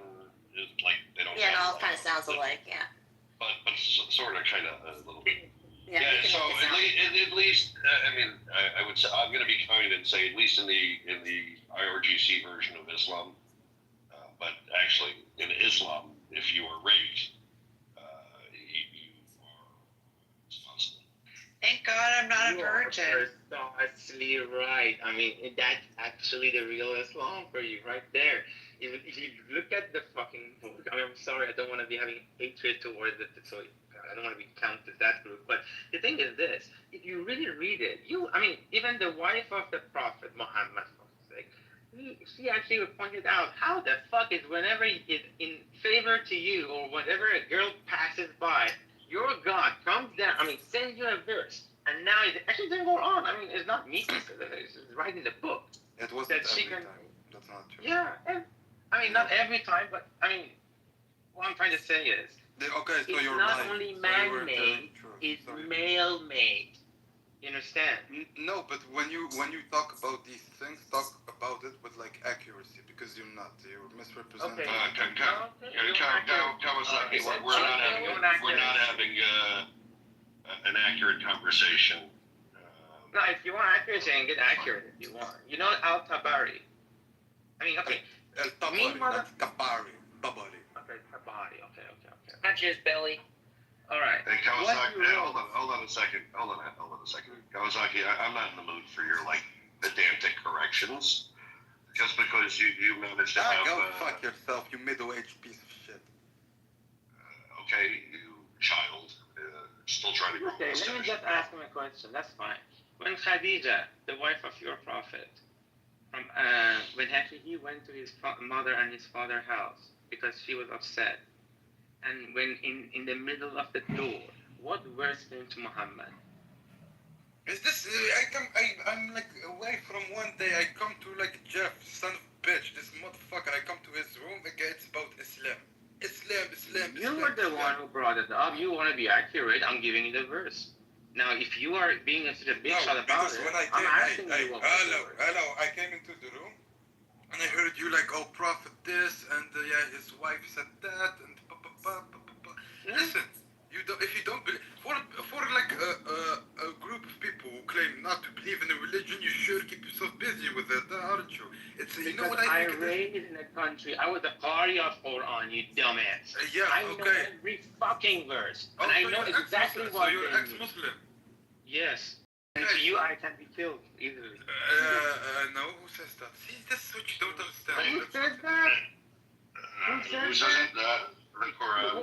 like they don't. Yeah, it all kind of sounds alike. Yeah. But sort of, kind of a little bit. Yeah. So at least, I would say I'm going to be kind and say at least in the IRGC version of Islam, but actually in Islam, if you are raped, you are responsible. Thank God I'm not a virgin. You are precisely right. That's actually the real Islam for you right there. If you look at the fucking book, I'm sorry, I don't want to be having hatred towards it, so I don't want to be counted as that group. But the thing is this: if you really read it, even the wife of the Prophet Muhammad, she actually pointed out how the fuck is whenever he is in favor to you, or whenever a girl passes by, your God comes down. Sends you a verse, and now it actually doesn't go on. It's not me. It's right in the book. It wasn't that she every can. time. That's not true. Yeah, not every time, but what I'm trying to say is, okay, so it's you're not lying. only So man-made, it's male-made. You understand? No, but when you talk about these things, talk about it with like accuracy, because you're misrepresenting. Kawasaki, we're not having an accurate conversation. No, if you want accuracy, I can get accurate if you want. You know Al-Tabari. Okay. Al-Tabari, that's Tabari. Tabari. Okay, Tabari. Okay. Not just belly. All right. Hey, Kawasaki, hold on a second. Kawasaki, I'm not in the mood for your pedantic corrections. Just because you managed to have. Go fuck yourself, you middle-aged piece of shit. Okay, you child, still trying to grow. Okay, let me just ask him a question. That's fine. When Khadija, the wife of your prophet, when actually he went to his mother and his father's house because she was upset, and when in the middle of the door, what verse came to Muhammad? Is this? I'm like away from one day. I come to Jeff, son of a bitch, this motherfucker. I come to his room. Again, it's about Islam. You were the one who brought it up. You want to be accurate. I'm giving you the verse. Now, if you are being such a big shot about it, I'm asking you what hello. I came into the room and I heard you prophet this and his wife said that and Listen, if you don't believe, for a group of people who claim not to believe in a religion, you should keep yourself busy with it, aren't you? You know what I think raised in a country, I was a Qari of Quran, you dumbass. I know every fucking verse, and I know exactly what. So you're ex-Muslim. Yes. And to you, I can be killed easily. No, who says that? See, that's what you don't understand. Who says that? Who says that? The Quran.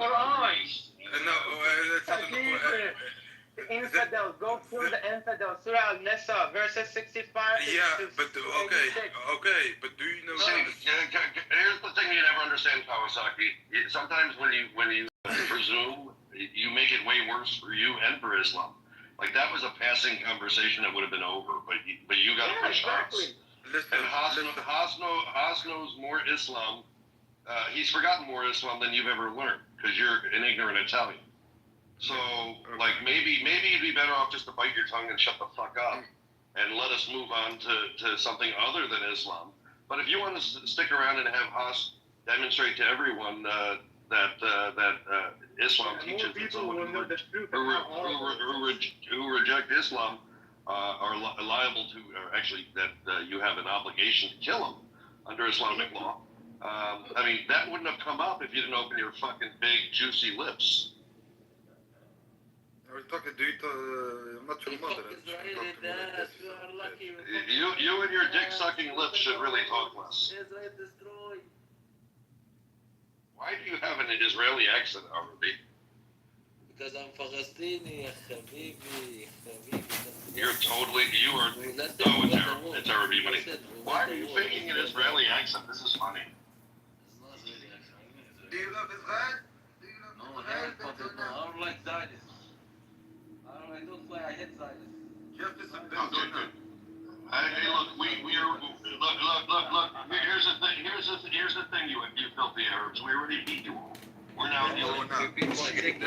The infidels, go through the infidels. Surah Al-Nisa, verses 65 but okay, but do you know? Here's the thing you never understand, Kawasaki. Sometimes when you presume, you make it way worse for you and for Islam. That was a passing conversation that would have been over, but you got to push exactly. And Haas knows more Islam. He's forgotten more Islam than you've ever learned because you're an ignorant Italian. So, like, maybe it'd be better off just to bite your tongue and shut the fuck up and let us move on to something other than Islam. But if you want to stick around and have Haas demonstrate to everyone that Islam teaches that someone who reject Islam are liable to, or actually that you have an obligation to kill them under Islamic law. I mean, that wouldn't have come up if you didn't open your fucking big, juicy lips. We're talking to you, I'm not your mother. You and your dick-sucking lips should really talk less. Why do you have an Israeli accent, Arabi? Because I'm Palestinian, Habibi. You are, it's Arabi money. Why are you faking an Israeli accent? This is funny. Do you love Israel? No, I don't like Zionists. I don't play, I hate Zionists. You have to submit. Hey, look, look. Here's the thing. Here's the thing, you filthy Arabs. We already beat you all. We're now dealing with fighting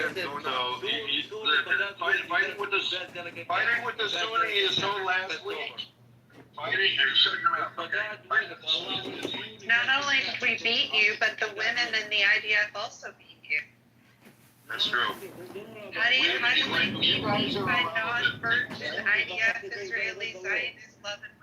with the Sunni is so last week. Fighting and shut your mouth. Not only did we beat you, but the women in the IDF also beat you. That's true. How do you by non-virgin IDF Israeli Zionist loving